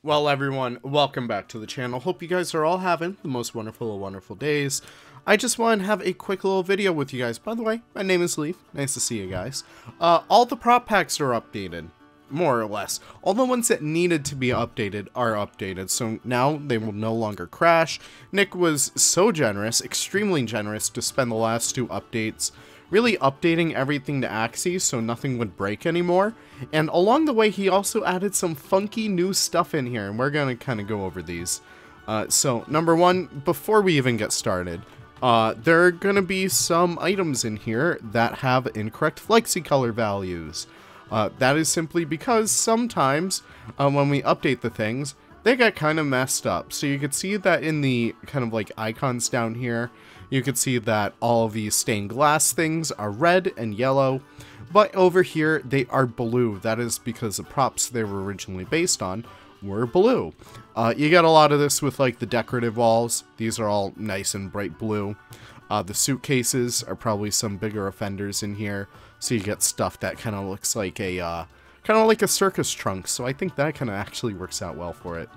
Well, everyone, welcome back to the channel. Hope you guys are all having the most wonderful of wonderful days. I just want to have a quick little video with you guys. By the way, my name is Leaf. Nice to see you guys. All the prop packs are updated, more or less. All the ones that needed to be updated are updated, so now they will no longer crash. Nick was so generous, extremely generous, to spend the last two updates really updating everything to Axie so nothing would break anymore. And along the way, he also added some funky new stuff in here, and we're going to kind of go over these. So, number one, before we even get started, there are going to be some items in here that have incorrect flexicolor values. That is simply because sometimes when we update the things, they get kind of messed up. So you can see that in the kind of like icons down here, you can see that all of these stained glass things are red and yellow, but over here they are blue. That is because the props they were originally based on were blue. You get a lot of this with like the decorative walls. These are all nice and bright blue. The suitcases are probably some bigger offenders in here, so you get stuff that kind of looks like a circus trunk, so I think that kind of actually works out well for it.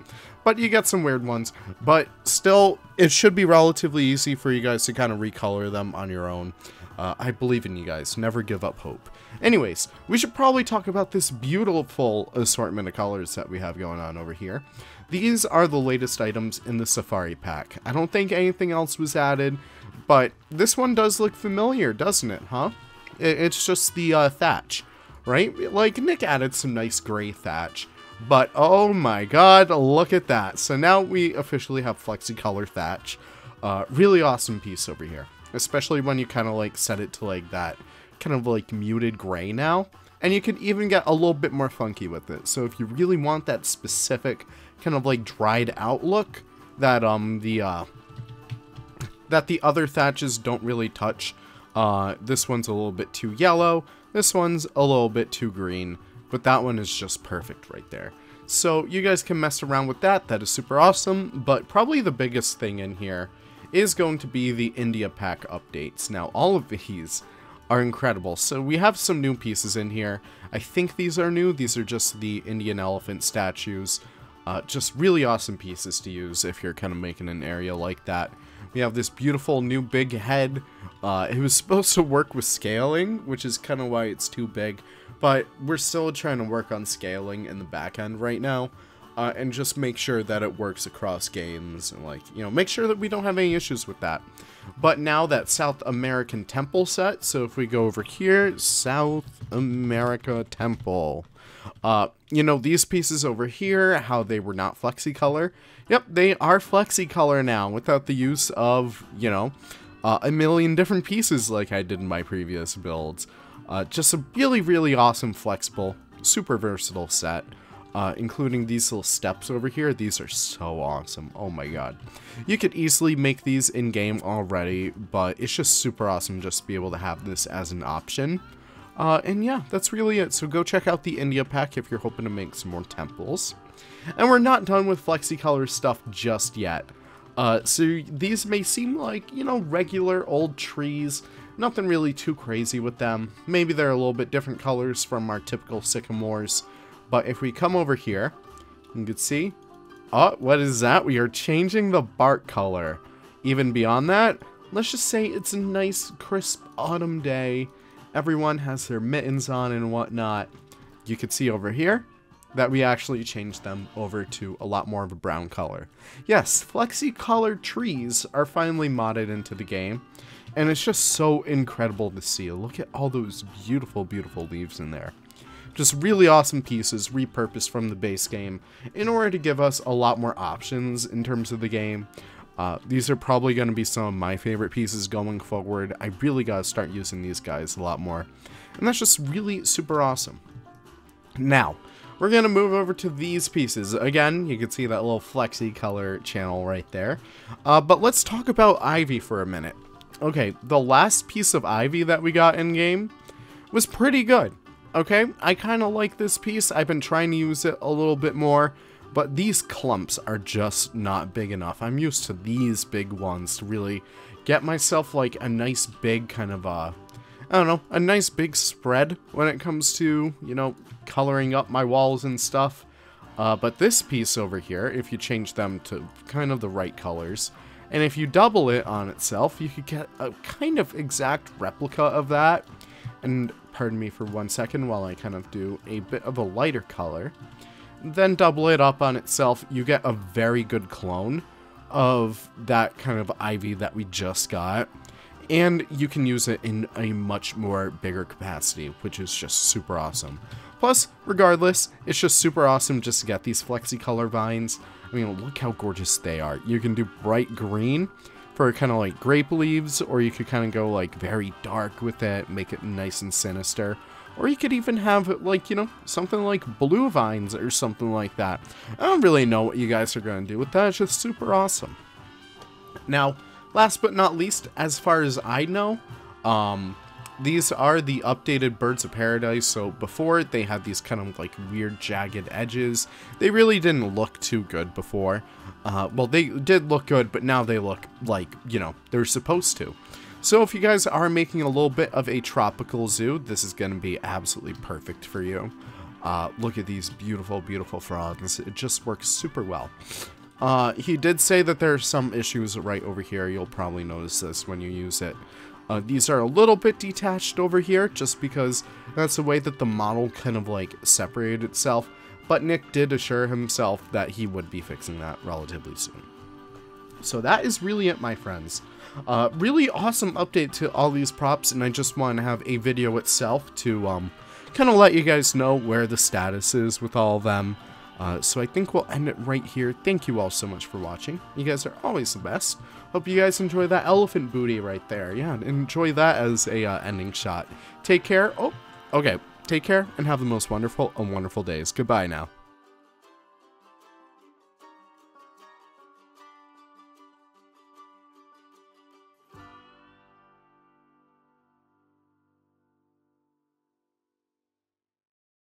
But you get some weird ones, but still, it should be relatively easy for you guys to kind of recolor them on your own. I believe in you guys. Never give up hope. Anyways, we should probably talk about this beautiful assortment of colors that we have going on over here. These are the latest items in the Safari pack. I don't think anything else was added, but this one does look familiar, doesn't it, huh? It's just the thatch, right? Like, Nick added some nice gray thatch, but oh my god, look at that. So now we officially have flexicolor thatch. Really awesome piece over here, especially when you kind of like set it to like that kind of like muted gray now, and you can even get a little bit more funky with it. So if you really want that specific kind of like dried out look that that the other thatches don't really touch, this one's a little bit too yellow, this one's a little bit too green, but that one is just perfect right there. So you guys can mess around with that. That is super awesome, but probably the biggest thing in here is going to be the India pack updates. Now, all of these are incredible. So we have some new pieces in here. I think these are new. These are just the Indian elephant statues. Just really awesome pieces to use if you're kind of making an area like that. We have this beautiful new big head. It was supposed to work with scaling, which is kind of why it's too big, but we're still trying to work on scaling in the back end right now, and just make sure that it works across games, and like, you know, make sure that we don't have any issues with that. But now that South American Temple set, so if we go over here, South America Temple, you know, these pieces over here, how they were not flexicolor. Yep, they are flexicolor now without the use of, you know, a million different pieces like I did in my previous builds. Just a really, really awesome, flexible, super versatile set, including these little steps over here. These are so awesome. Oh my god. You could easily make these in-game already, but it's just super awesome just to be able to have this as an option. And yeah, that's really it. So go check out the India pack if you're hoping to make some more temples. And we're not done with flexicolor stuff just yet. So these may seem like, you know, regular old trees. Nothing really too crazy with them. Maybe they're a little bit different colors from our typical sycamores. But if we come over here, you can see, oh, what is that? We are changing the bark color. Even beyond that, let's just say it's a nice, crisp autumn day. Everyone has their mittens on and whatnot. You can see over here that we actually changed them over to a lot more of a brown color. Yes, flexi-colored trees are finally modded into the game, and it's just so incredible to see. Look at all those beautiful, beautiful leaves in there. Just really awesome pieces repurposed from the base game in order to give us a lot more options in terms of the game. These are probably going to be some of my favorite pieces going forward. I really got to start using these guys a lot more, and that's just really super awesome. Now, we're going to move over to these pieces. Again, you can see that little flexi color channel right there. But let's talk about Ivy for a minute. Okay, the last piece of Ivy that we got in-game was pretty good. Okay, I kind of like this piece. I've been trying to use it a little bit more, but these clumps are just not big enough. I'm used to these big ones to really get myself like a nice big kind of, I don't know, a nice big spread when it comes to, you know, coloring up my walls and stuff. But this piece over here, if you change them to kind of the right colors, and if you double it on itself, you could get a kind of exact replica of that. And pardon me for 1 second while I kind of do a bit of a lighter color. Then double it up on itself, you get a very good clone of that kind of ivy that we just got. And you can use it in a much more bigger capacity, which is just super awesome. Plus, regardless, it's just super awesome just to get these flexi color vines. I mean, look how gorgeous they are. You can do bright green for kind of like grape leaves, or you could kind of go like very dark with it, make it nice and sinister. Or you could even have like, you know, something like blue vines or something like that. I don't really know what you guys are going to do with that. It's just super awesome. Now, last but not least, as far as I know, these are the updated Birds of Paradise. So before, they had these kind of like weird jagged edges. They really didn't look too good before. Well, they did look good, but now they look like, you know, they're supposed to. So if you guys are making a little bit of a tropical zoo, this is going to be absolutely perfect for you. Look at these beautiful, beautiful frogs. It just works super well. He did say that there are some issues right over here. You'll probably notice this when you use it. These are a little bit detached over here, just because that's the way that the model kind of like separated itself. But Nick did assure himself that he would be fixing that relatively soon. So that is really it, my friends. Really awesome update to all these props, and I just want to have a video itself to kind of let you guys know where the status is with all of them. So I think we'll end it right here. Thank you all so much for watching. You guys are always the best. Hope you guys enjoy that elephant booty right there. Yeah, enjoy that as a ending shot. Take care. Oh, okay. Take care and have the most wonderful days. Goodbye now.